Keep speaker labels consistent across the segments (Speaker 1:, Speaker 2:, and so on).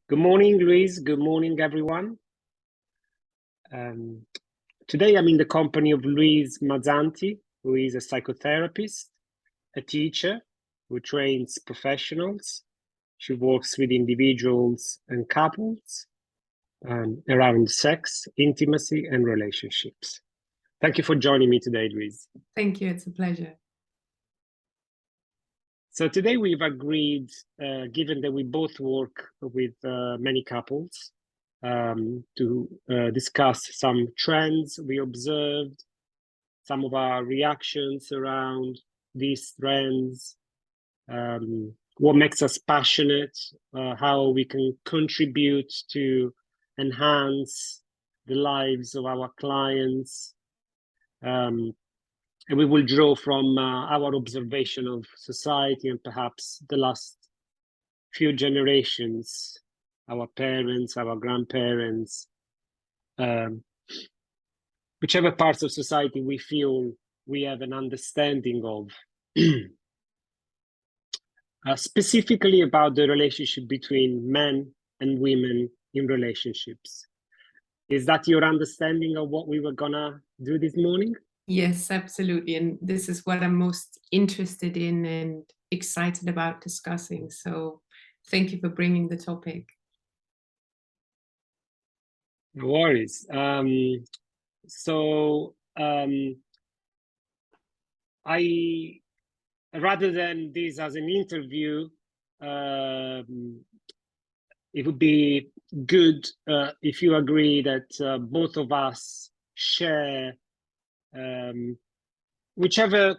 Speaker 1: Good morning, Louise. Good morning, everyone. Today I'm in the company of Louise Mazanti, who is a psychotherapist, a teacher who trains professionals. She works with individuals and couples around sex, intimacy, and relationships. Thank you for joining me today, Louise.
Speaker 2: Thank you. It's a pleasure.
Speaker 1: So today we've agreed, given that we both work with many couples, to discuss some trends we observed, some of our reactions around these trends, what makes us passionate, how we can contribute to enhance the lives of our clients. And we will draw from our observation of society and perhaps the last few generations, our parents, our grandparents, whichever parts of society we feel we have an understanding of, specifically about the relationship between men and women in relationships. Is that your understanding of what we were gonna do this morning?
Speaker 2: Yes, absolutely. And this is what I'm most interested in and excited about discussing. So thank you for bringing the topic.
Speaker 1: No worries. I, rather than this as an interview, it would be good if you agree that both of us share whichever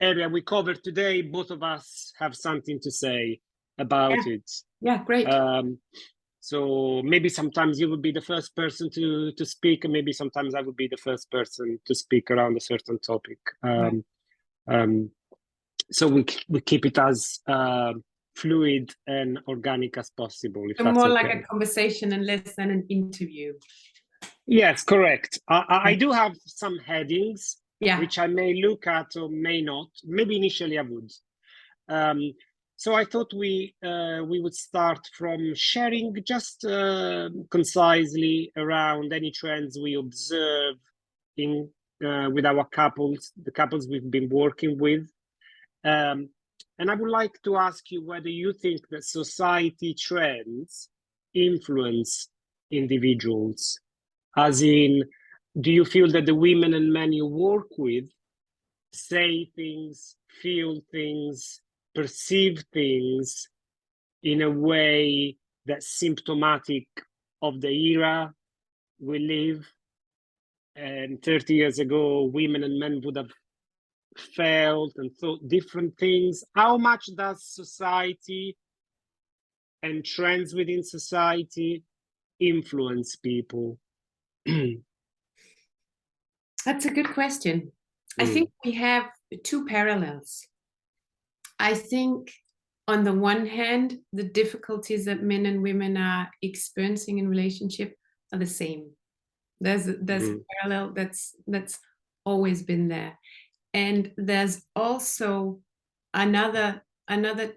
Speaker 1: area we cover today, both of us have something to say about it.
Speaker 2: Yeah, great.
Speaker 1: So maybe sometimes you would be the first person to speak, and maybe sometimes I would be the first person to speak around a certain topic. So we keep it as fluid and organic as possible. If
Speaker 2: So
Speaker 1: that's
Speaker 2: more
Speaker 1: okay.
Speaker 2: like a conversation and less than an interview.
Speaker 1: Yes, correct. I do have some headings, which I may look at or may not. Maybe initially I would. So I thought we would start from sharing just concisely around any trends we observe in with our couples, the couples we've been working with. And I would like to ask you whether you think that society trends influence individuals. As in, do you feel that the women and men you work with say things, feel things, perceive things in a way that's symptomatic of the era we live? And 30 years ago, women and men would have felt and thought different things. How much does society and trends within society influence people?
Speaker 2: That's a good question. I think we have two parallels. I think on the one hand, the difficulties that men and women are experiencing in relationship are the same. There's a parallel that's always been there. And there's also another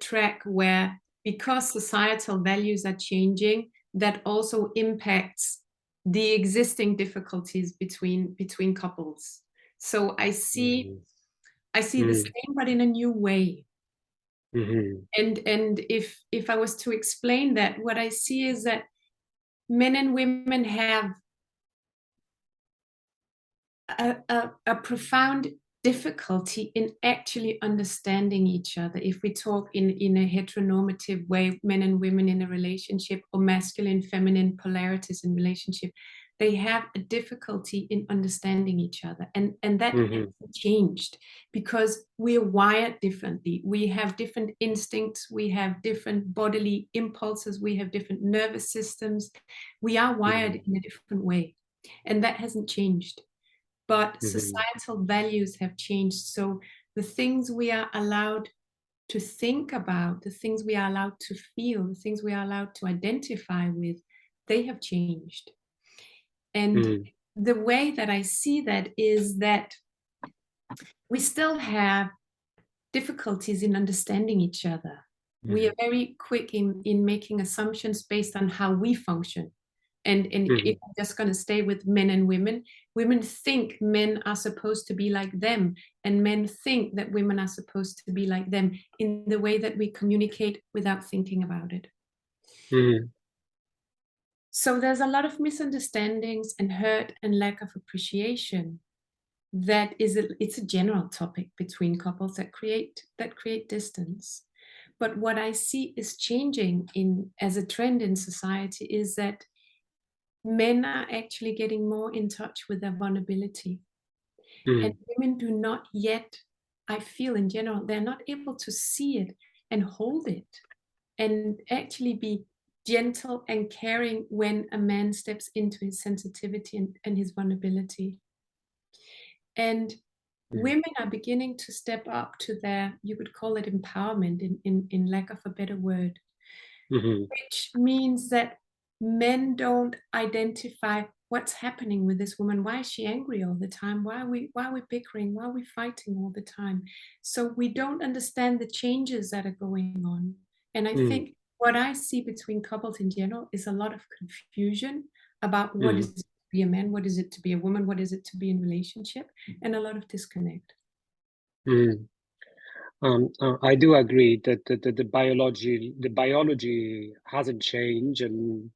Speaker 2: track where, because societal values are changing, that also impacts the existing difficulties between couples. So I see the same, but in a new way. And if I was to explain that, what I see is that men and women have a profound difficulty in actually understanding each other. If we talk in a heteronormative way, men and women in a relationship, or masculine, feminine polarities in relationship, they have a difficulty in understanding each other. And that hasn't changed, because we're wired differently. We have different instincts, we have different bodily impulses, we have different nervous systems. We are wired in a different way, and that hasn't changed. But societal values have changed. So the things we are allowed to think about, the things we are allowed to feel, the things we are allowed to identify with, they have changed. And the way that I see that is that we still have difficulties in understanding each other. We are very quick in making assumptions based on how we function. And if I'm just going to stay with men and women, women think men are supposed to be like them, and men think that women are supposed to be like them in the way that we communicate without thinking about it. So there's a lot of misunderstandings and hurt and lack of appreciation. It's a general topic between couples that create distance. But what I see is changing as a trend in society is that men are actually getting more in touch with their vulnerability. And women do not yet, I feel in general, they're not able to see it and hold it and actually be gentle and caring when a man steps into his sensitivity and his vulnerability. And women are beginning to step up to their, you could call it empowerment in lack of a better word, which means that men don't identify what's happening with this woman. Why is she angry all the time? Why are we bickering? Why are we fighting all the time? So we don't understand the changes that are going on. And I think what I see between couples in general is a lot of confusion about what is it to be a man, what is it to be a woman, what is it to be in relationship, and a lot of disconnect.
Speaker 1: I do agree that the biology hasn't changed, and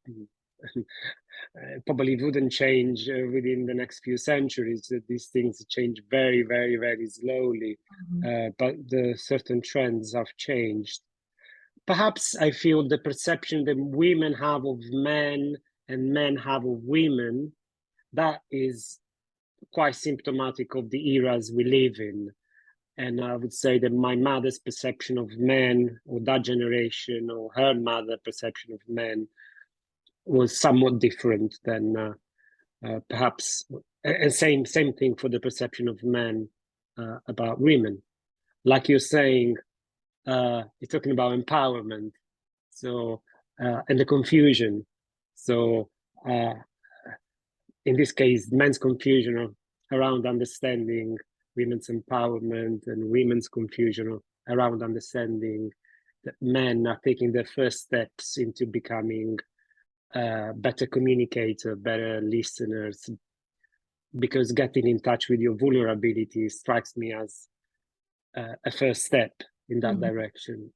Speaker 1: probably wouldn't change within the next few centuries. These things change very, very, very slowly, but the certain trends have changed. Perhaps I feel the perception that women have of men and men have of women, that is quite symptomatic of the eras we live in. And I would say that my mother's perception of men, or that generation, or her mother's perception of men, was somewhat different than perhaps, and same thing for the perception of men about women. Like you're saying, you're talking about empowerment, so and the confusion. So in this case, men's confusion around understanding women's empowerment, and women's confusion around understanding that men are taking their first steps into becoming better communicator, better listeners, because getting in touch with your vulnerability strikes me as a first step in that direction.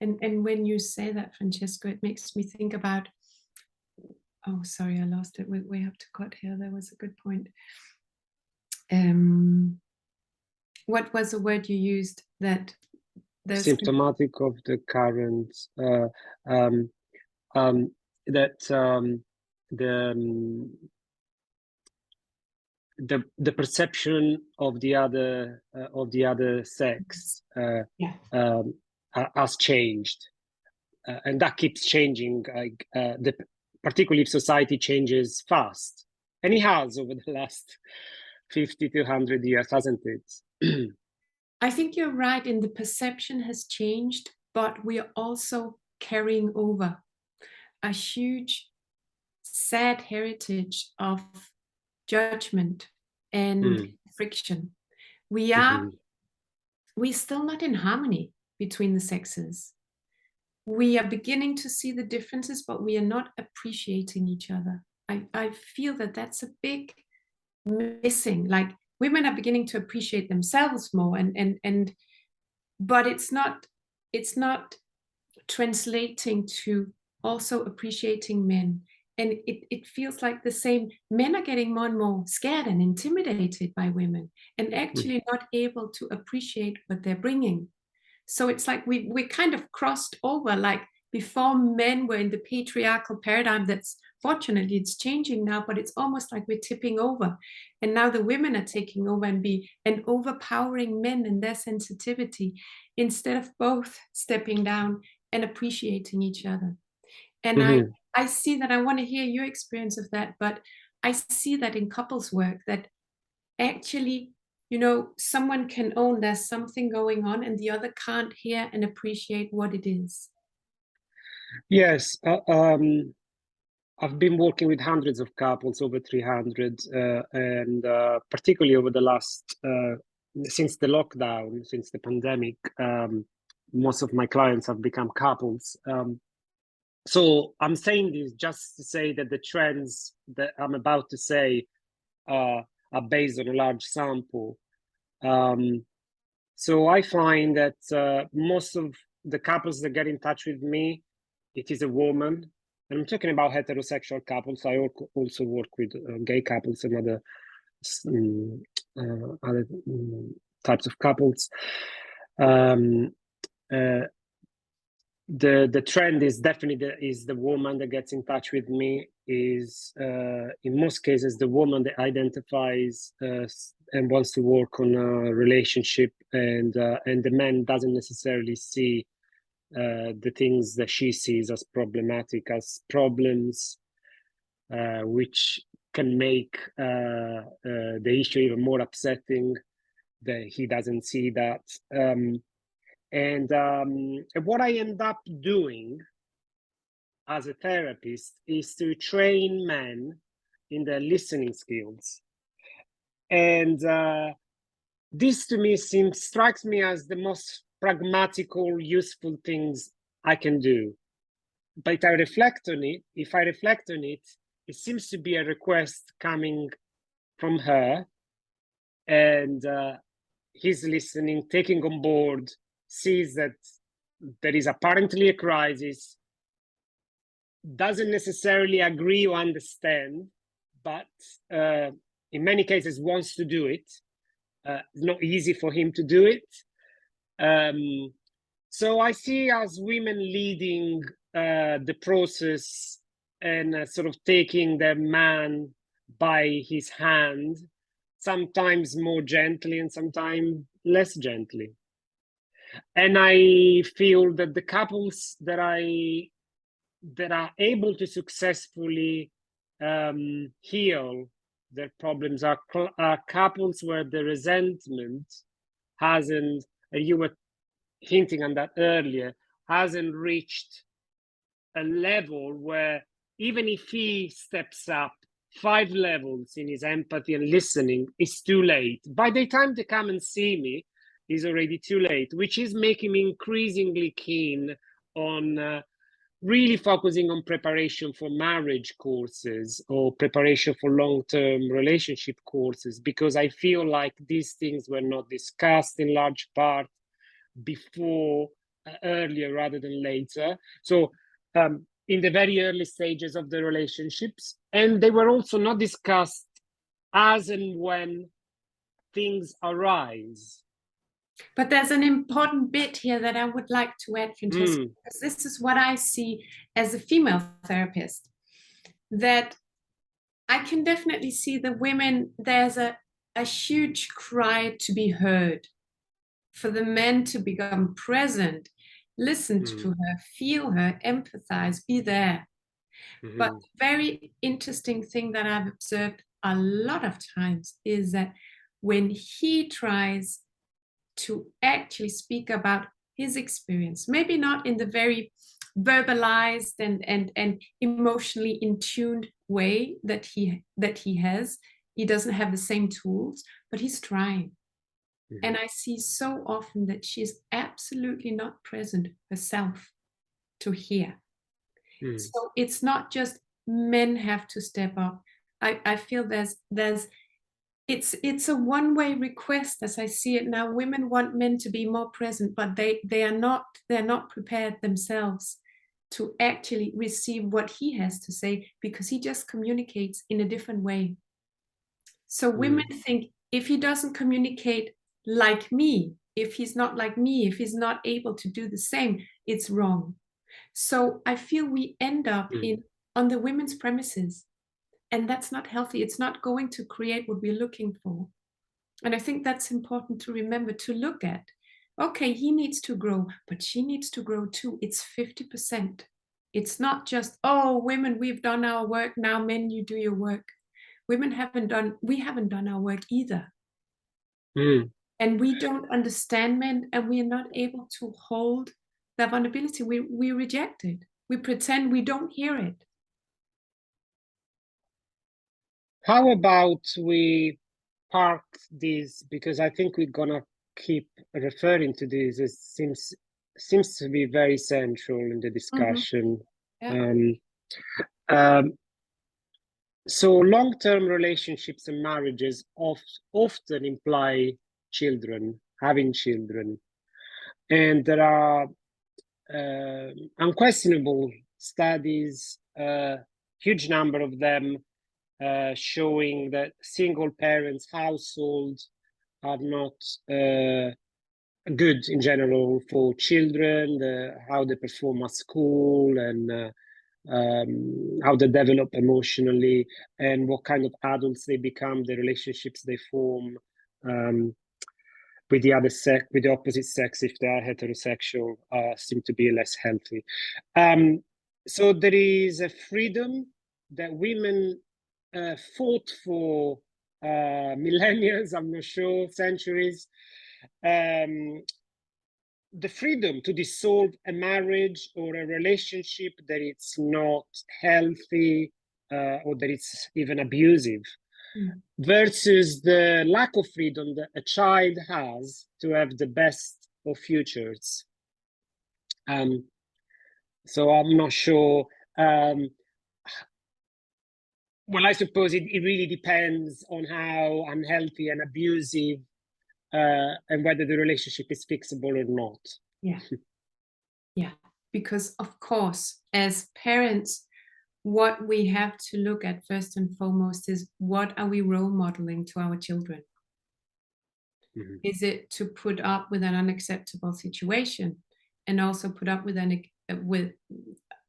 Speaker 2: And when you say that, Francesco, it makes me think about, oh, sorry, I lost it. We have to cut here. There was a good point. What was the word you used that there's
Speaker 1: symptomatic of the current the perception of the other sex has changed, and that keeps changing. Particularly if society changes fast, and it has over the last 50 to 100 years, hasn't it?
Speaker 2: I think you're right, and the perception has changed, but we are also carrying over a huge, sad heritage of judgment and friction. We're still not in harmony between the sexes. We are beginning to see the differences, but we are not appreciating each other. I feel that that's a big missing. Like, women are beginning to appreciate themselves more, but it's not translating to also appreciating men. And it feels like the same. Men are getting more and more scared and intimidated by women, and actually not able to appreciate what they're bringing. So it's like we kind of crossed over. Like, before, men were in the patriarchal paradigm. That's, fortunately, it's changing now, but it's almost like we're tipping over. And now the women are taking over and overpowering men and their sensitivity, instead of both stepping down and appreciating each other. And I see that. I want to hear your experience of that, but I see that in couples work, that actually, someone can own there's something going on and the other can't hear and appreciate what it is.
Speaker 1: Yes. I've been working with hundreds of couples, over 300, and particularly over the last, since the lockdown, since the pandemic, most of my clients have become couples. So I'm saying this just to say that the trends that I'm about to say are based on a large sample. So I find that most of the couples that get in touch with me, it is a woman. And I'm talking about heterosexual couples. I also work with gay couples and other types of couples. The trend is definitely the woman that gets in touch with me is in most cases the woman that identifies and wants to work on a relationship, and the man doesn't necessarily see the things that she sees as problematic, as problems, which can make the issue even more upsetting, that he doesn't see that. And what I end up doing as a therapist is to train men in their listening skills. And this to me strikes me as the most pragmatical, useful things I can do. But if I reflect on it, it seems to be a request coming from her, and he's listening, taking on board, sees that there is apparently a crisis, doesn't necessarily agree or understand, but in many cases wants to do it. It's not easy for him to do it. So I see as women leading the process and sort of taking their man by his hand, sometimes more gently and sometimes less gently. And I feel that the couples that are able to successfully heal their problems are couples where the resentment hasn't, and you were hinting on that earlier, hasn't reached a level where even if he steps up 5 levels in his empathy and listening, it's too late. By the time they come and see me, it's already too late, which is making me increasingly keen on really focusing on preparation for marriage courses or preparation for long-term relationship courses, because I feel like these things were not discussed in large part before, earlier rather than later. So in the very early stages of the relationships, and they were also not discussed as and when things arise.
Speaker 2: But there's an important bit here that I would like to add, Francesco, because this is what I see as a female therapist, that I can definitely see the women, there's a huge cry to be heard, for the men to become present, listen to her, feel her, empathize, be there. But the very interesting thing that I've observed a lot of times is that when he tries to actually speak about his experience, maybe not in the very verbalized and emotionally in tuned way that he has, he doesn't have the same tools, but he's trying. And I see so often that she's absolutely not present herself to hear. So it's not just men have to step up. I feel it's a one-way request as I see it now. Women want men to be more present, but they're not prepared themselves to actually receive what he has to say, because he just communicates in a different way. So women think, if he doesn't communicate like me, if he's not like me, if he's not able to do the same, it's wrong. So I feel we end up on the women's premises, and that's not healthy. It's not going to create what we're looking for. And I think that's important to remember, to look at. Okay, he needs to grow, but she needs to grow too. It's 50%. It's not just, oh, women, we've done our work, now men, you do your work. Women we haven't done our work either. And we don't understand men, and we are not able to hold their vulnerability. We reject it. We pretend we don't hear it.
Speaker 1: How about we park this, because I think we're gonna keep referring to this. It seems seems to be very central in the discussion.
Speaker 2: Yeah.
Speaker 1: So long-term relationships and marriages often imply children, having children. And there are unquestionable studies, huge number of them, showing that single parents households are not good in general for children, how they perform at school, and how they develop emotionally, and what kind of adults they become, the relationships they form with the other sex, with the opposite sex, if they are heterosexual, seem to be less healthy. So there is a freedom that women fought for millennia, I'm not sure, centuries. The freedom to dissolve a marriage or a relationship that it's not healthy, or that it's even abusive, versus the lack of freedom that a child has to have the best of futures. So I'm not sure. Well, I suppose it really depends on how unhealthy and abusive and whether the relationship is fixable or not.
Speaker 2: Yeah. Yeah. Because of course, as parents, what we have to look at first and foremost is, what are we role modeling to our children? Is it to put up with an unacceptable situation, and also put up with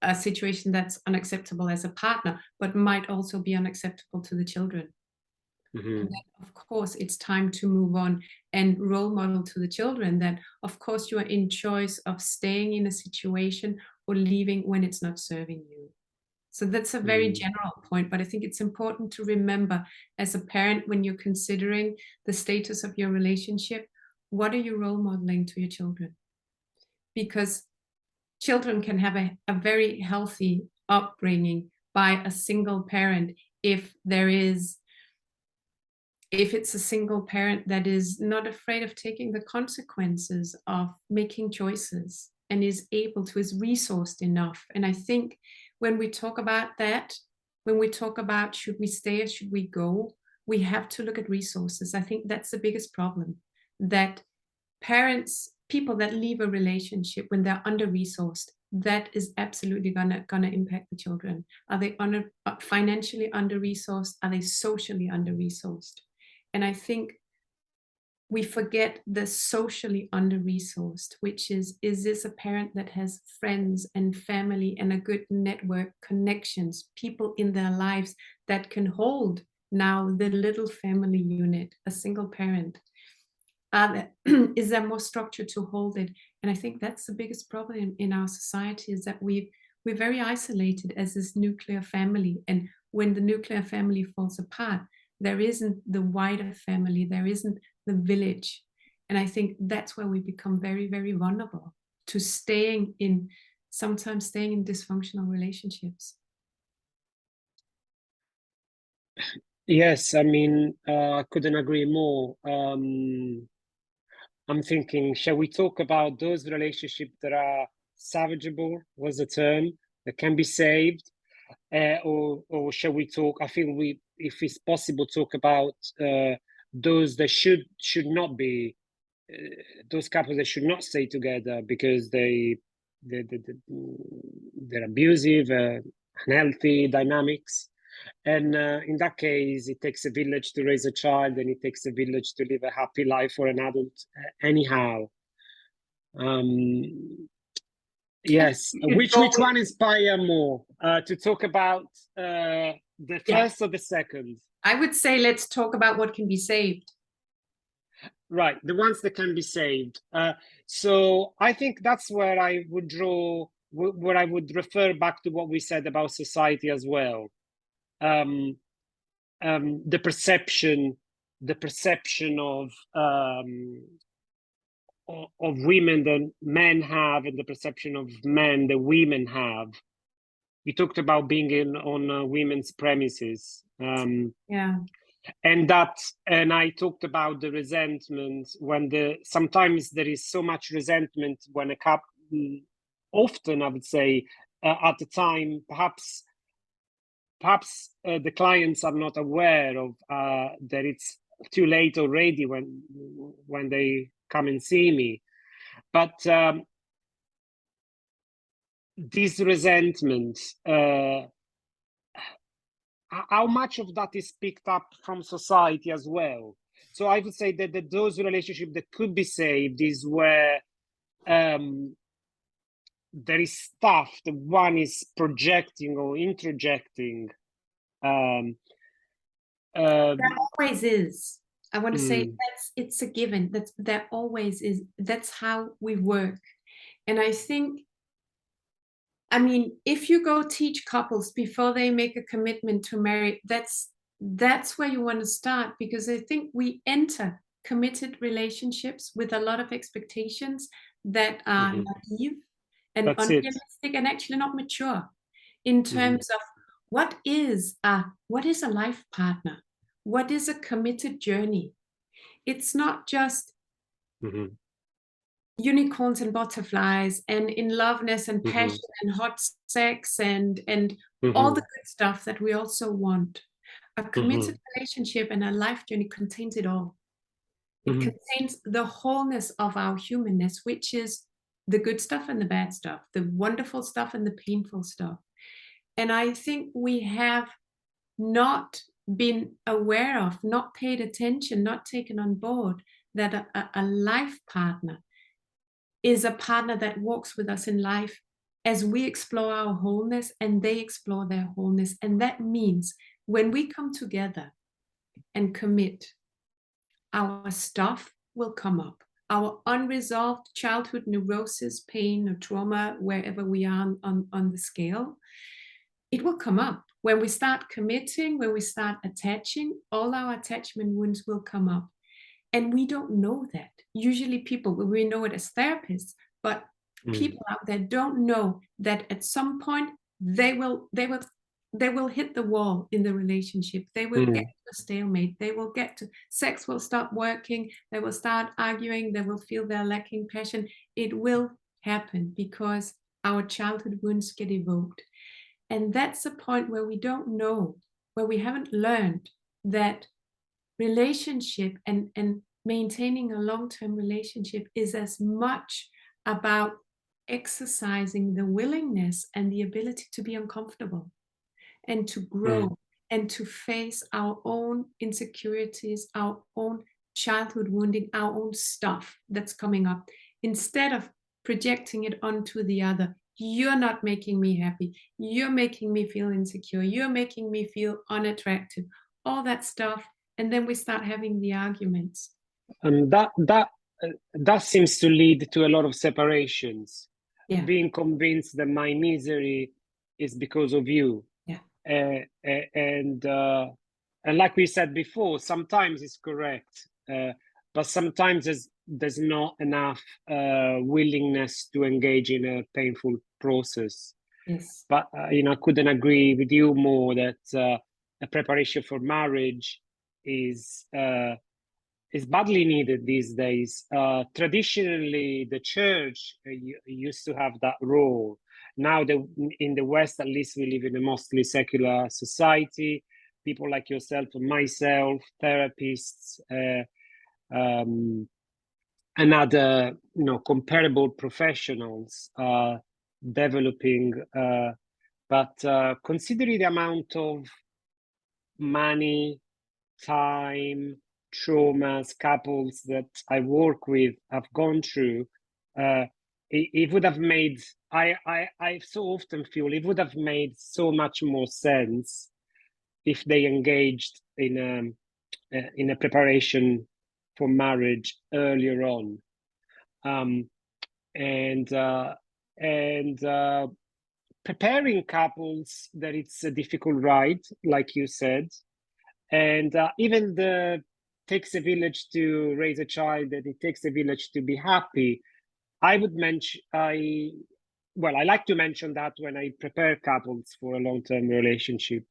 Speaker 2: a situation that's unacceptable as a partner, but might also be unacceptable to the children? And then, of course, it's time to move on and role model to the children that, of course, you are in choice of staying in a situation or leaving when it's not serving you. So that's a very general point, but I think it's important to remember as a parent, when you're considering the status of your relationship, what are you role modeling to your children? Because children can have a very healthy upbringing by a single parent if it's a single parent that is not afraid of taking the consequences of making choices and is resourced enough. And I think when we talk about that, when we talk about should we stay or should we go, we have to look at resources. I think that's the biggest problem, that people that leave a relationship when they're under-resourced, that is absolutely gonna impact the children. Are they financially under-resourced? Are they socially under-resourced? And I think we forget the socially under-resourced, which is this a parent that has friends and family and a good network connections, people in their lives that can hold now the little family unit, a single parent? Is there more structure to hold it? And I think that's the biggest problem in our society, is that we're very isolated as this nuclear family. And when the nuclear family falls apart, there isn't the wider family, there isn't the village. And I think that's where we become very, very vulnerable to sometimes staying in dysfunctional relationships.
Speaker 1: Yes, I mean, I couldn't agree more. I'm thinking, shall we talk about those relationships that are salvageable, was the term, that can be saved? Or shall we talk, I feel if it's possible, talk about those that should not be, those couples that should not stay together because they're abusive, unhealthy dynamics. And in that case, it takes a village to raise a child, and it takes a village to live a happy life for an adult anyhow. Yes, which one inspire more to talk about, the first or the second?
Speaker 2: I would say let's talk about what can be saved.
Speaker 1: Right, the ones that can be saved. So I think that's where I would draw, where I would refer back to what we said about society as well. The perception of women that men have, and the perception of men that women have. You talked about being on women's premises.
Speaker 2: Yeah.
Speaker 1: And I talked about the resentment, when sometimes there is so much resentment when often, I would say, at the time, perhaps the clients are not aware of that it's too late already when they come and see me. But this resentment, how much of that is picked up from society as well? So I would say that those relationships that could be saved is where there is stuff that one is projecting or introjecting.
Speaker 2: There always is. I want to say it's a given. There always is. That's how we work. And I think, I mean, if you go teach couples before they make a commitment to marry, that's where you want to start, because I think we enter committed relationships with a lot of expectations that are naive and unrealistic and actually not mature in terms of what is a life partner? What is a committed journey? It's not just unicorns and butterflies and in loveness and passion and hot sex and all the good stuff that we also want. A committed relationship and a life journey contains it all. It contains the wholeness of our humanness, which is the good stuff and the bad stuff, the wonderful stuff and the painful stuff. And I think we have not been aware of, not paid attention, not taken on board that a life partner is a partner that walks with us in life as we explore our wholeness and they explore their wholeness. And that means when we come together and commit, our stuff will come up. Our unresolved childhood neurosis, pain, or trauma, wherever we are on the scale, it will come up. When we start committing, when we start attaching, all our attachment wounds will come up. And we don't know that. Usually people, we know it as therapists, but people out there don't know that at some point they will hit the wall in the relationship. They will get to a stalemate. They will get to, sex will stop working. They will start arguing. They will feel they're lacking passion. It will happen because our childhood wounds get evoked. And that's a point where we don't know, where we haven't learned that relationship and maintaining a long-term relationship is as much about exercising the willingness and the ability to be uncomfortable and to grow and to face our own insecurities, our own childhood wounding, our own stuff that's coming up, instead of projecting it onto the other. You're not making me happy. You're making me feel insecure. You're making me feel unattractive. All that stuff. And then we start having the arguments.
Speaker 1: And that seems to lead to a lot of separations.
Speaker 2: Yeah.
Speaker 1: Being convinced that my misery is because of you.
Speaker 2: Yeah.
Speaker 1: And like we said before, sometimes it's correct, but sometimes there's not enough willingness to engage in a painful process.
Speaker 2: Yes.
Speaker 1: But I couldn't agree with you more that a preparation for marriage is badly needed these days. Traditionally, the church used to have that role. Now, in the West, at least, we live in a mostly secular society. People like yourself and myself, therapists, and other, comparable professionals are developing. But considering the amount of money, time, traumas couples that I work with have gone through, it would have made, I so often feel it would have made so much more sense if they engaged in a preparation for marriage earlier on, and preparing couples that it's a difficult ride, like you said. And even takes a village to raise a child, and it takes a village to be happy. I would mention, I like to mention that when I prepare couples for a long-term relationship.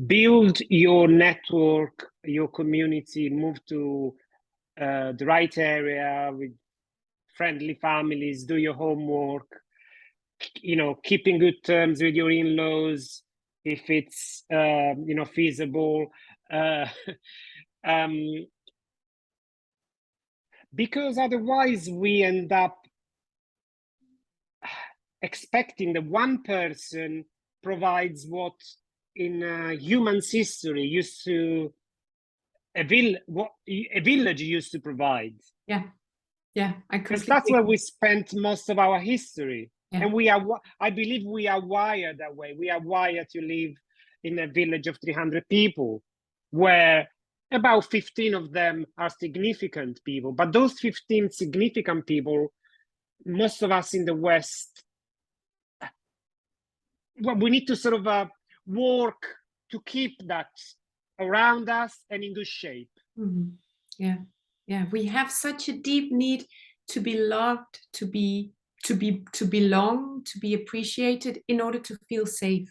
Speaker 1: Build your network, your community, move to the right area with friendly families, do your homework, you know, keep in good terms with your in-laws if it's you know, feasible, because otherwise we end up expecting that one person provides what in human history used to what a village used to provide.
Speaker 2: Yeah,
Speaker 1: because that's where we spent most of our history.
Speaker 2: Yeah.
Speaker 1: And I believe we are wired that way. We are wired to live in a village of 300 people, where about 15 of them are significant people. But those 15 significant people, most of us in the West, well, we need to sort of work to keep that around us and in good shape.
Speaker 2: Mm-hmm. Yeah. We have such a deep need to be loved, to belong, to be appreciated in order to feel safe.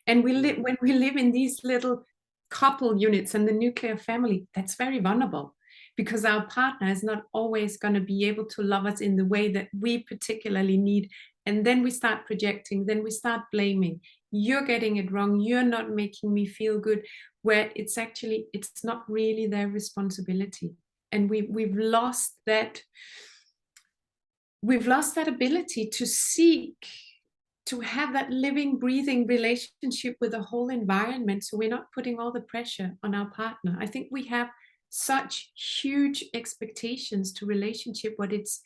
Speaker 2: And when we live in these little couple units and the nuclear family, that's very vulnerable, because our partner is not always going to be able to love us in the way that we particularly need. And then we start projecting, then we start blaming. You're getting it wrong. You're not making me feel good, where it's not really their responsibility. And we've lost that ability to seek, to have that living, breathing relationship with the whole environment, so we're not putting all the pressure on our partner. I think we have such huge expectations to relationship, what it's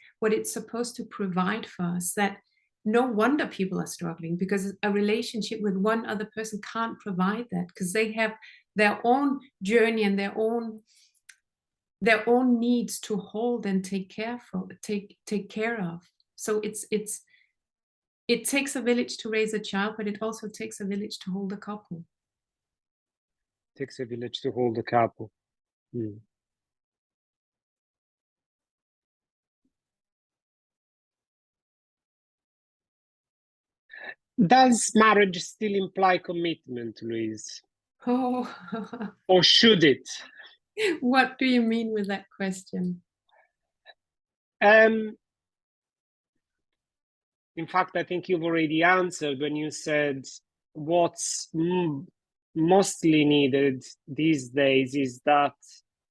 Speaker 2: supposed to provide for us, that no wonder people are struggling, because a relationship with one other person can't provide that, because they have their own journey and their own needs to hold and take care of. So it takes a village to raise a child, but it also takes a village to hold a couple.
Speaker 1: It takes a village to hold a couple. Does marriage still imply commitment, Louise?
Speaker 2: Oh.
Speaker 1: Or should it?
Speaker 2: What do you mean with that question?
Speaker 1: In fact, I think you've already answered when you said what's mostly needed these days is that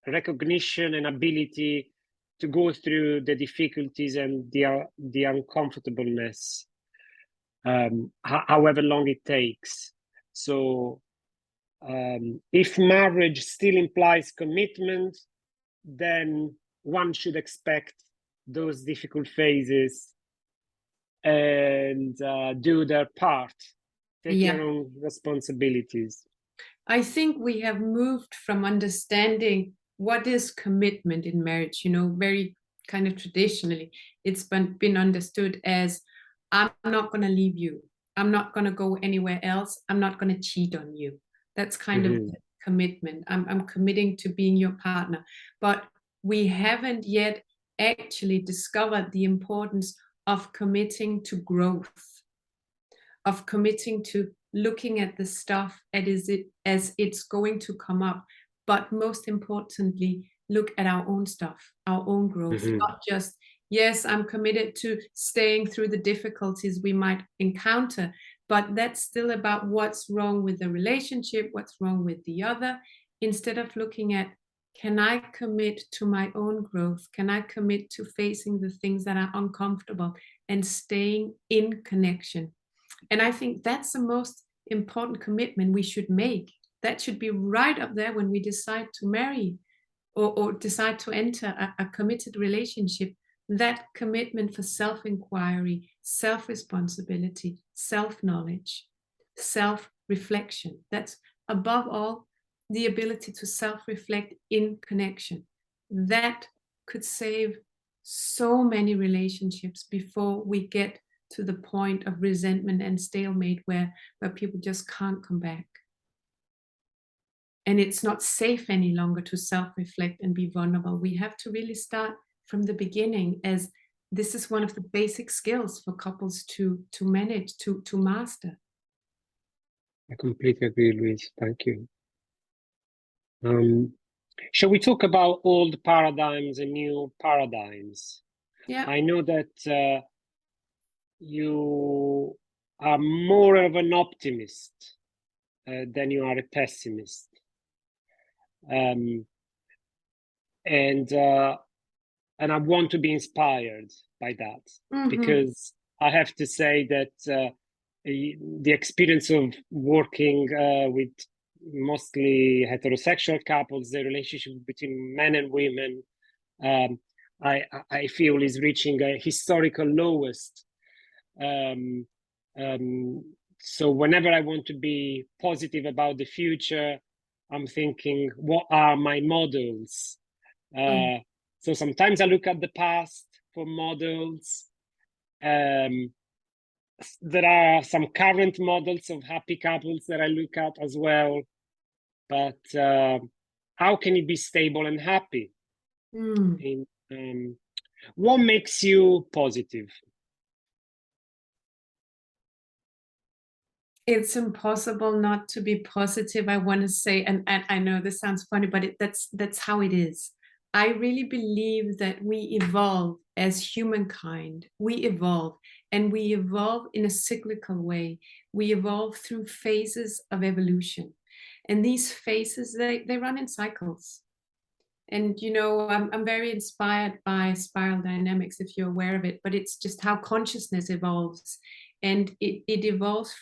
Speaker 1: recognition and ability to go through the difficulties and the uncomfortableness, however long it takes. So if marriage still implies commitment, then one should expect those difficult phases and do their part, take their own responsibilities.
Speaker 2: I think we have moved from understanding what is commitment in marriage, very kind of traditionally. It's been understood as, I'm not going to leave you. I'm not going to go anywhere else. I'm not going to cheat on you. That's kind of commitment. I'm committing to being your partner. But we haven't yet actually discovered the importance of committing to growth, of committing to looking at the stuff as it's going to come up, but most importantly, look at our own stuff, our own growth, not just, yes, I'm committed to staying through the difficulties we might encounter, but that's still about what's wrong with the relationship, what's wrong with the other, instead of looking at, can I commit to my own growth? Can I commit to facing the things that are uncomfortable and staying in connection? And I think that's the most important commitment we should make. That should be right up there when we decide to marry or decide to enter a committed relationship. That commitment for self-inquiry, self-responsibility, self-knowledge, self-reflection. That's above all the ability to self-reflect in connection. That could save so many relationships before we get to the point of resentment and stalemate where people just can't come back. And it's not safe any longer to self-reflect and be vulnerable. We have to really start from the beginning, as this is one of the basic skills for couples to manage, to master.
Speaker 1: I completely agree, Louise. Thank you. Shall we talk about old paradigms and new paradigms?
Speaker 2: Yeah.
Speaker 1: I know that you are more of an optimist than you are a pessimist. And I want to be inspired by that, because I have to say that the experience of working with mostly heterosexual couples, the relationship between men and women, I feel is reaching a historical lowest. So whenever I want to be positive about the future, I'm thinking, what are my models? So sometimes I look at the past for models. There are some current models of happy couples that I look at as well. But how can you be stable and happy? What makes you positive?
Speaker 2: It's impossible not to be positive, I want to say, and I know this sounds funny, but that's how it is. I really believe that we evolve as humankind. We evolve, and we evolve in a cyclical way. We evolve through phases of evolution, and these phases they run in cycles. And I'm very inspired by spiral dynamics, if you're aware of it, but it's just how consciousness evolves. And it evolves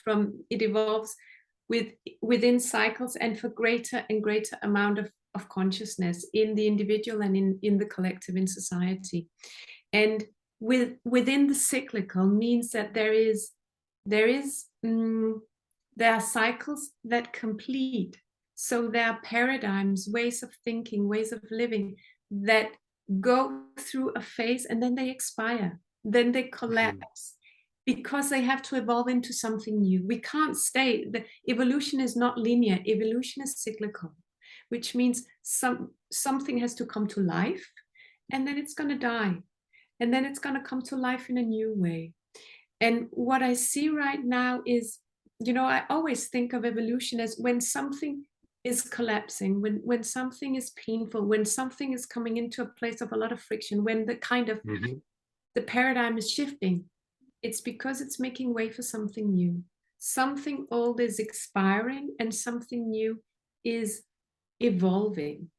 Speaker 2: within cycles, and for greater and greater amount of consciousness in the individual and in the collective, in society. And within the cyclical means that there are cycles that complete. So there are paradigms, ways of thinking, ways of living that go through a phase and then they expire, then they collapse, because they have to evolve into something new. We can't stay. The evolution is not linear. Evolution is cyclical, which means something has to come to life, and then it's going to die, and then it's going to come to life in a new way. And what I see right now is, I always think of evolution as when something is collapsing, when something is painful, when something is coming into a place of a lot of friction, when the kind of the paradigm is shifting. It's because it's making way for something new. Something old is expiring and something new is evolving.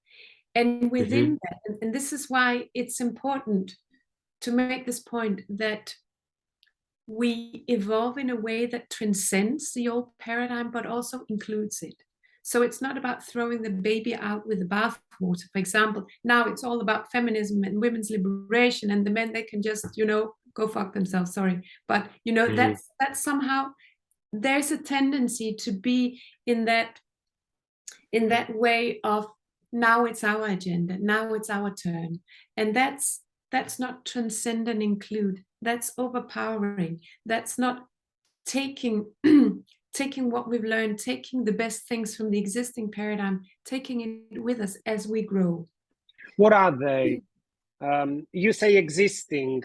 Speaker 2: And within that, and this is why it's important to make this point, that we evolve in a way that transcends the old paradigm, but also includes it. So it's not about throwing the baby out with the bathwater. For example, now it's all about feminism and women's liberation, and the men, they can just, go fuck themselves. Sorry. But, that's somehow, there's a tendency to be in that way of, now it's our agenda, now it's our turn. And that's not transcend and include. That's overpowering. That's not taking what we've learned, taking the best things from the existing paradigm, taking it with us as we grow.
Speaker 1: What are they? You say existing.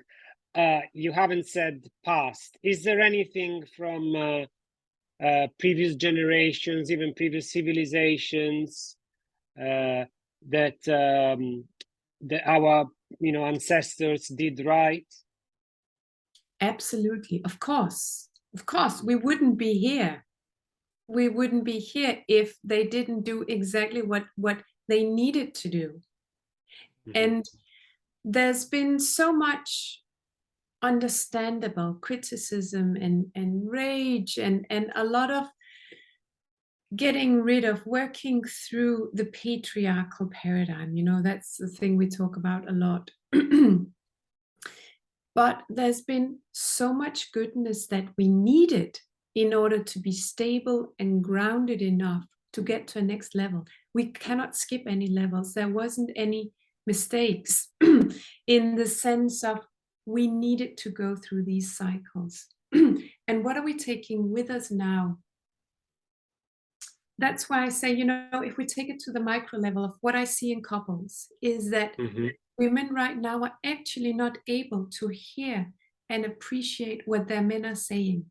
Speaker 1: You haven't said past. Is there anything from previous generations, even previous civilizations, that our ancestors did right?
Speaker 2: Absolutely, of course. We wouldn't be here. We wouldn't be here if they didn't do exactly what they needed to do. And there's been so much understandable criticism and rage and a lot of getting rid of, working through the patriarchal paradigm. That's the thing we talk about a lot. But there's been so much goodness that we needed in order to be stable and grounded enough to get to a next level. We cannot skip any levels. There wasn't any mistakes in the sense of we needed to go through these cycles. And what are we taking with us now? That's why I say, if we take it to the micro level of what I see in couples, is that women right now are actually not able to hear and appreciate what their men are saying.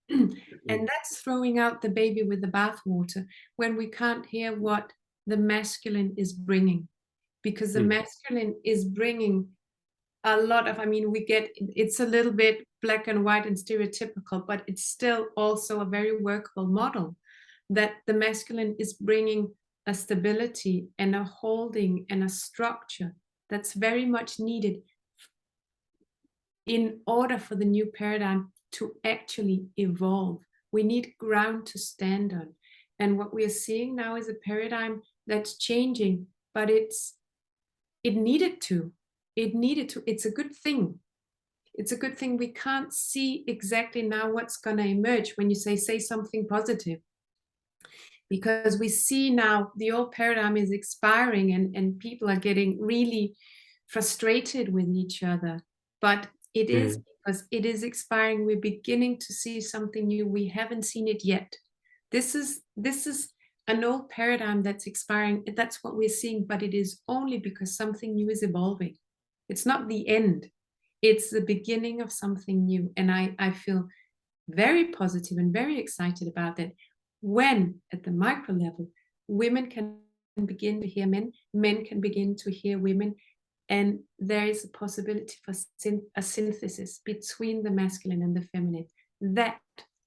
Speaker 2: And that's throwing out the baby with the bathwater when we can't hear what the masculine is bringing. Because the masculine is bringing a lot of, I mean, it's a little bit black and white and stereotypical, but it's still also a very workable model, that the masculine is bringing a stability and a holding and a structure that's very much needed in order for the new paradigm to actually evolve. We need ground to stand on. And what we are seeing now is a paradigm that's changing, but it needed to. It's a good thing. It's a good thing. We can't see exactly now what's going to emerge when you say something positive. Because we see now the old paradigm is expiring, and people are getting really frustrated with each other. But it is because it is expiring. We're beginning to see something new. We haven't seen it yet. This is an old paradigm that's expiring. That's what we're seeing, but it is only because something new is evolving. It's not the end. It's the beginning of something new. And I feel very positive and very excited about that. When at the micro level, women can begin to hear men, men can begin to hear women, and there is a possibility for a synthesis between the masculine and the feminine. That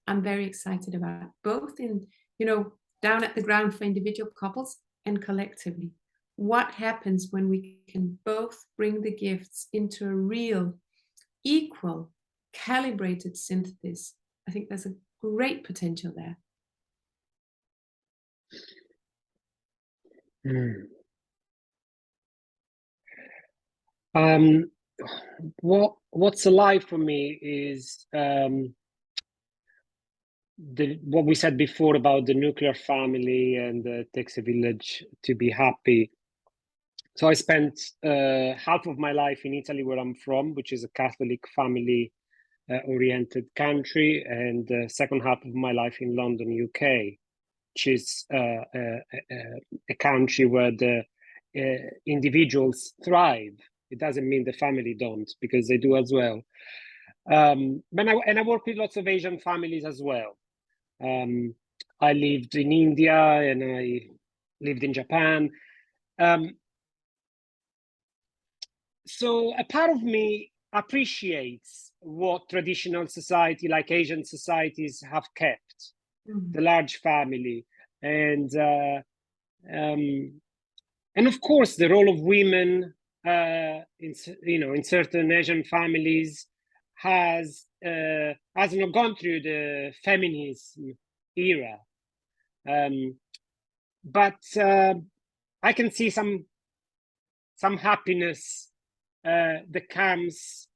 Speaker 2: I'm very excited about, both in, down at the ground for individual couples and collectively. What happens when we can both bring the gifts into a real, equal, calibrated synthesis? I think there's a great potential there.
Speaker 1: What's alive for me is what we said before about the nuclear family, and it takes a village to be happy. So I spent half of my life in Italy, where I'm from, which is a Catholic family oriented country, and the second half of my life in London, UK, which is a country where the individuals thrive. It doesn't mean the family don't, because they do as well. And I work with lots of Asian families as well. I lived in India and I lived in Japan. So a part of me appreciates what traditional society, like Asian societies, have kept, the large family, and of course the role of women in certain Asian families has not gone through the feminism era, but I can see some happiness that comes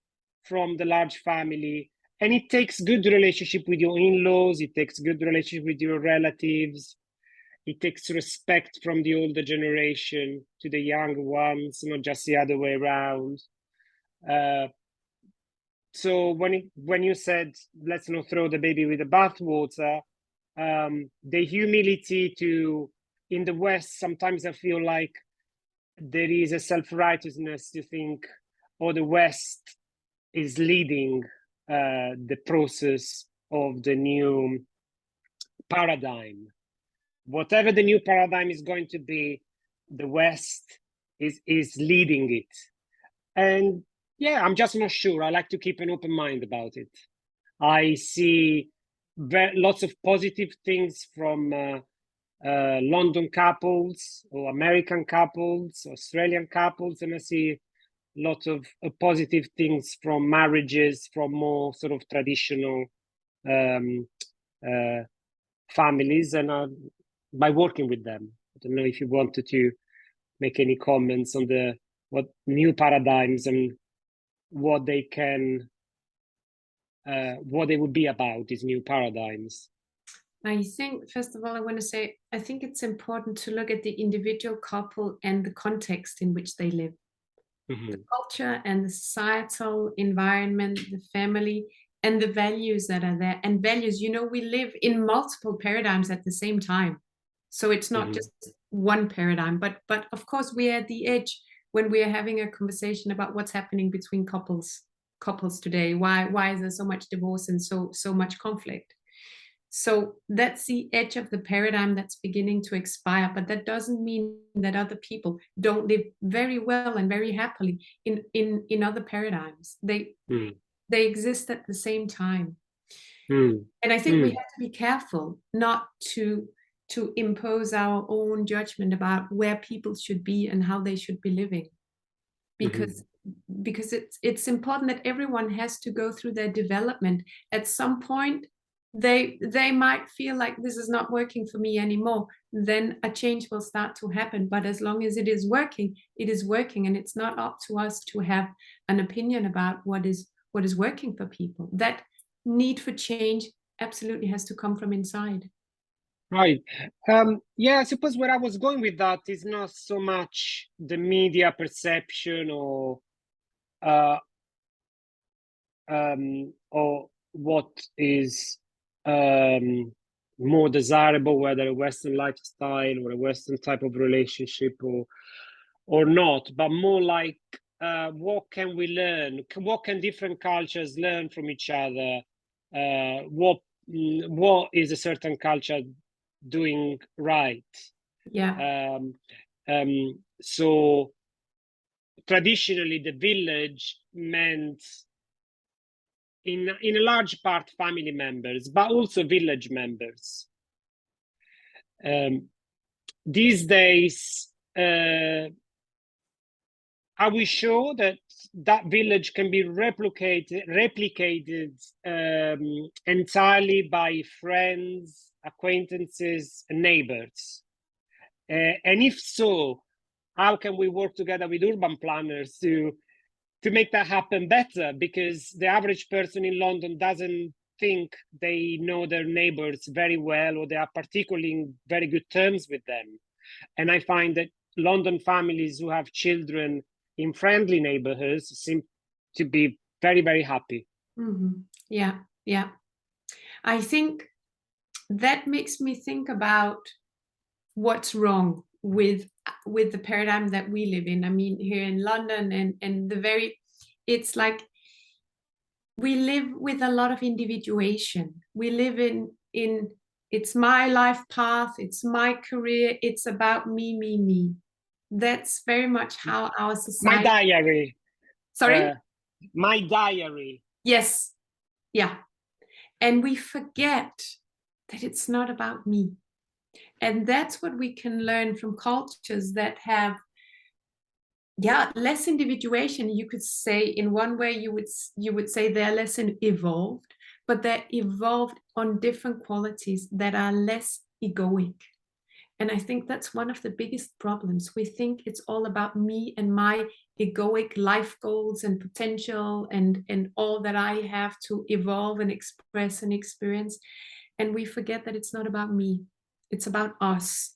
Speaker 1: from the large family. And it takes good relationship with your in-laws, it takes good relationship with your relatives, it takes respect from the older generation to the younger ones, not just the other way around. So when you said, let's not throw the baby with the bathwater, the humility in the West, sometimes I feel like there is a self-righteousness to think, the West is leading the process of the new paradigm. Whatever the new paradigm is going to be, the West is leading it. And yeah, I'm just not sure. I like to keep an open mind about it. I see lots of positive things from London couples or American couples, Australian couples, and I see a lot of positive things from marriages from more sort of traditional families, and by working with them. I don't know if you wanted to make any comments on what new paradigms and what they would be about, these new paradigms.
Speaker 2: I think, first of all, I want to say, I think it's important to look at the individual couple and the context in which they live. The culture and the societal environment, the family, and the values that are there. And values, we live in multiple paradigms at the same time. So it's not just one paradigm, but of course we are at the edge when we are having a conversation about what's happening between couples today. Why is there so much divorce and so much conflict? So that's the edge of the paradigm that's beginning to expire, but that doesn't mean that other people don't live very well and very happily in other paradigms. They exist at the same time. And I think we have to be careful not to impose our own judgment about where people should be and how they should be living. Because it's important that everyone has to go through their development. At some point, they might feel like this is not working for me anymore. Then a change will start to happen. But as long as it is working, and it's not up to us to have an opinion about what is working for people. That need for change absolutely has to come from inside.
Speaker 1: Right. Yeah, I suppose where I was going with that is not so much the media perception or what is more desirable, whether a Western lifestyle or a Western type of relationship or not, but more like what can we learn? What can different cultures learn from each other? What is a certain culture doing right?
Speaker 2: Yeah.
Speaker 1: So traditionally, the village meant, in a large part, family members, but also village members. These days, are we sure that village can be replicated entirely by friends, acquaintances, and neighbors? And if so, how can we work together with urban planners to make that happen better? Because the average person in London doesn't think they know their neighbors very well, or they are particularly in very good terms with them. And I find that London families who have children in friendly neighborhoods seem to be very, very happy.
Speaker 2: Yeah, yeah. I think that makes me think about what's wrong with the paradigm that we live in. I mean, here in London, and it's like we live with a lot of individuation. We live in it's my life path, it's my career, it's about me. That's very much how our society.
Speaker 1: My diary.
Speaker 2: Sorry?
Speaker 1: My diary.
Speaker 2: Yes. Yeah. And we forget that it's not about me. And that's what we can learn from cultures that have, less individuation. You could say, in one way, you would say they're less evolved, but they're evolved on different qualities that are less egoic. And I think that's one of the biggest problems. We think it's all about me and my egoic life goals and potential and all that I have to evolve and express and experience. And we forget that it's not about me. It's about us.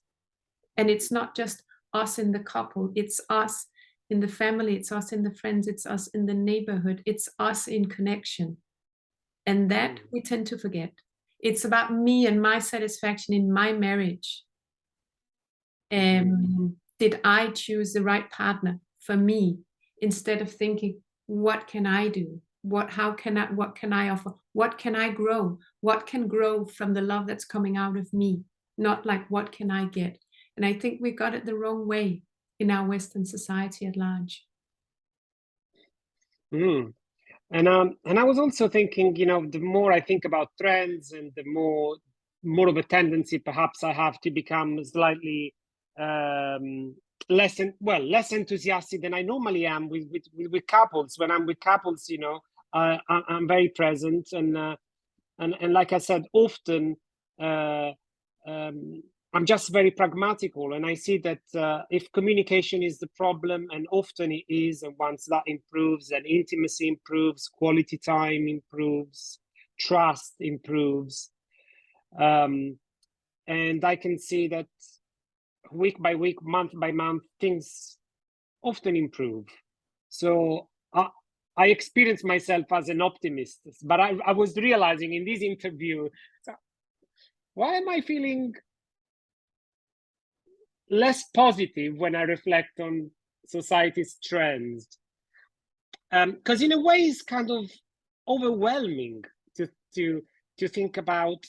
Speaker 2: And it's not just us in the couple. It's us in the family. It's us in the friends. It's us in the neighborhood. It's us in connection. And that we tend to forget. It's about me and my satisfaction in my marriage. Did I choose the right partner for me, instead of thinking, what can I do? What can I offer? What can I grow? What can grow from the love that's coming out of me? Not like, what can I get? And I think we got it the wrong way in our Western society at large.
Speaker 1: And I was also thinking, the more I think about trends, and the more of a tendency perhaps I have to become slightly less enthusiastic than I normally am with couples. When I'm with couples, I'm very present, and like I said, often I'm just very pragmatical, and I see that if communication is the problem, and often it is, and once that improves, and intimacy improves, quality time improves, trust improves, and I can see that week by week, month by month, things often improve. So I experience myself as an optimist, but I was realizing in this interview, why am I feeling less positive when I reflect on society's trends? Because in a way, it's kind of overwhelming to think about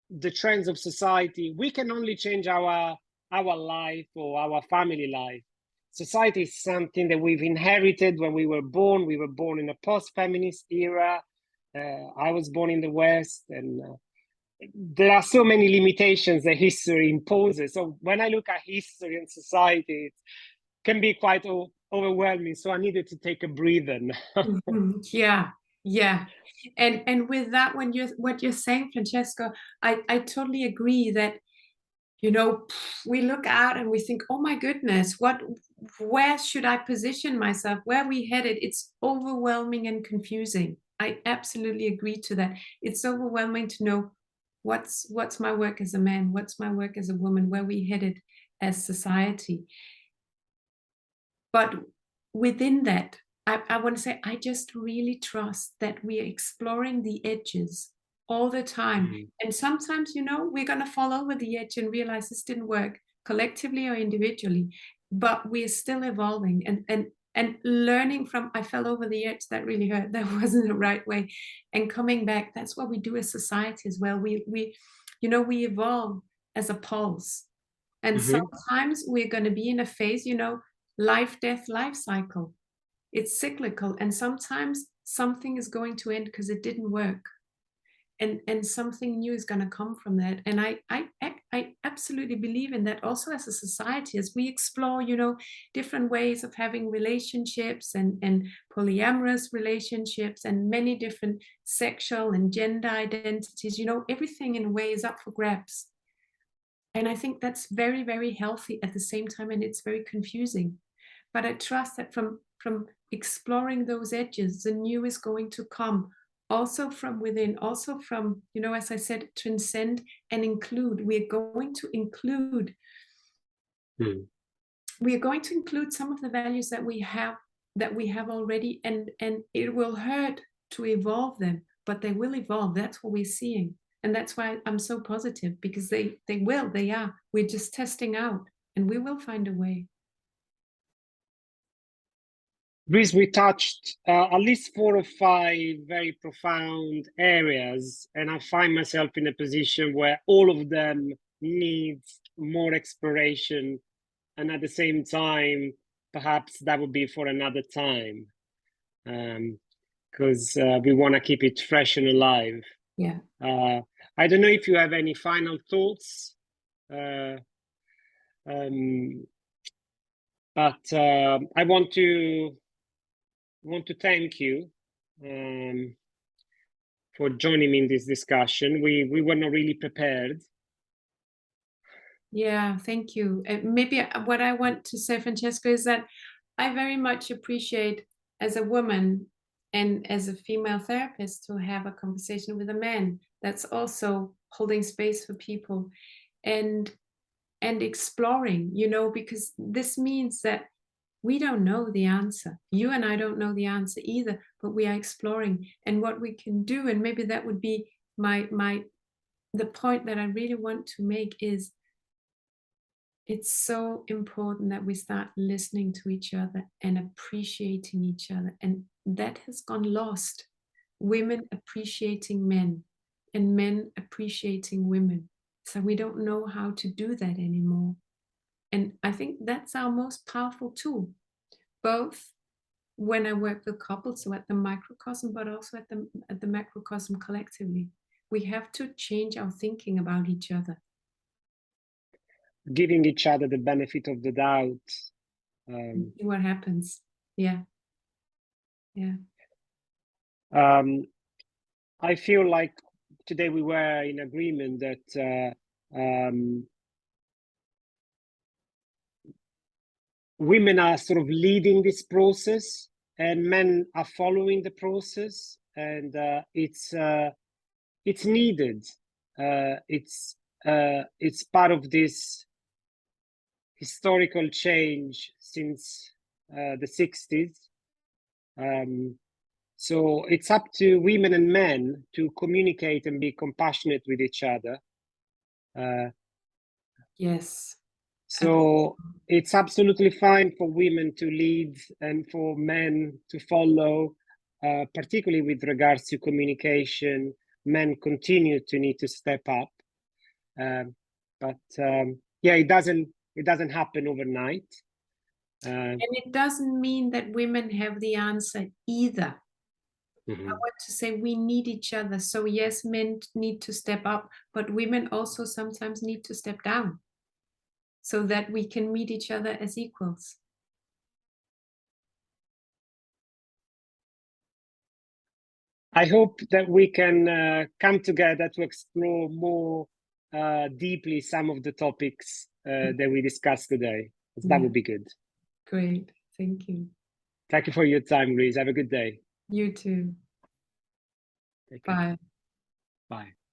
Speaker 1: the trends of society. We can only change our life or our family life. Society is something that we've inherited when we were born. We were born in a post-feminist era. I was born in the West, and there are so many limitations that history imposes. So when I look at history and society, it can be quite overwhelming. So I needed to take a breather.
Speaker 2: Yeah. And with that, what you're saying, Francesco, I totally agree that, you know, we look out and we think, oh my goodness, where should I position myself? Where are we headed? It's overwhelming and confusing. I absolutely agree to that. It's overwhelming to know what's my work as a man, what's my work as a woman, where we headed as society. But within that, I want to say, I just really trust that we are exploring the edges all the time.
Speaker 1: Mm-hmm.
Speaker 2: And sometimes, you know, we're going to fall over the edge and realize this didn't work collectively or individually, but we're still evolving and learning from, I fell over the edge, that really hurt, that wasn't the right way. And coming back, that's what we do as society as well. We you know, we evolve as a pulse. And sometimes we're going to be in a phase, you know, life, death, life cycle. It's cyclical, and sometimes something is going to end because it didn't work, and something new is going to come from that. And I absolutely believe in that also as a society, as we explore, you know, different ways of having relationships and polyamorous relationships and many different sexual and gender identities, you know, everything in a way is up for grabs. And I think that's very, very healthy at the same time, and it's very confusing. But I trust that from exploring those edges, the new is going to come, also from within, also from, you know, as I said, transcend and include. We're going to include some of the values that we have already, and it will hurt to evolve them, but they will evolve. That's what we're seeing. And that's why I'm so positive, because they are. We're just testing out, and we will find a way.
Speaker 1: Louise, we touched at least 4 or 5 very profound areas, and I find myself in a position where all of them need more exploration, and at the same time, perhaps that would be for another time, because we want to keep it fresh and alive.
Speaker 2: Yeah.
Speaker 1: I don't know if you have any final thoughts, but I want to thank you for joining me in this discussion. We were not really prepared.
Speaker 2: Yeah, thank you. Maybe what I want to say, Francesco, is that I very much appreciate, as a woman and as a female therapist, to have a conversation with a man that's also holding space for people and exploring, you know, because this means that we don't know the answer. You and I don't know the answer either, but we are exploring and what we can do. And maybe that would be the point that I really want to make is, it's so important that we start listening to each other and appreciating each other. And that has gone lost. Women appreciating men and men appreciating women. So we don't know how to do that anymore. And I think that's our most powerful tool, both when I work with couples, so at the microcosm, but also at the macrocosm collectively. We have to change our thinking about each other.
Speaker 1: Giving each other the benefit of the doubt.
Speaker 2: See what happens. Yeah.
Speaker 1: I feel like today we were in agreement that women are sort of leading this process and men are following the process, and it's needed. It's part of this historical change since the 60s. So it's up to women and men to communicate and be compassionate with each other.
Speaker 2: Yes.
Speaker 1: So it's absolutely fine for women to lead and for men to follow, particularly with regards to communication. Men continue to need to step up. Yeah, it doesn't happen overnight.
Speaker 2: And it doesn't mean that women have the answer either. I want to say we need each other. So yes, men need to step up, but women also sometimes need to step down so that we can meet each other as equals.
Speaker 1: I hope that we can come together to explore more deeply some of the topics that we discussed today. That would be good.
Speaker 2: Great. Thank you.
Speaker 1: Thank you for your time, Louise. Have a good day.
Speaker 2: You too.
Speaker 1: Take care.
Speaker 2: Bye.
Speaker 1: Bye.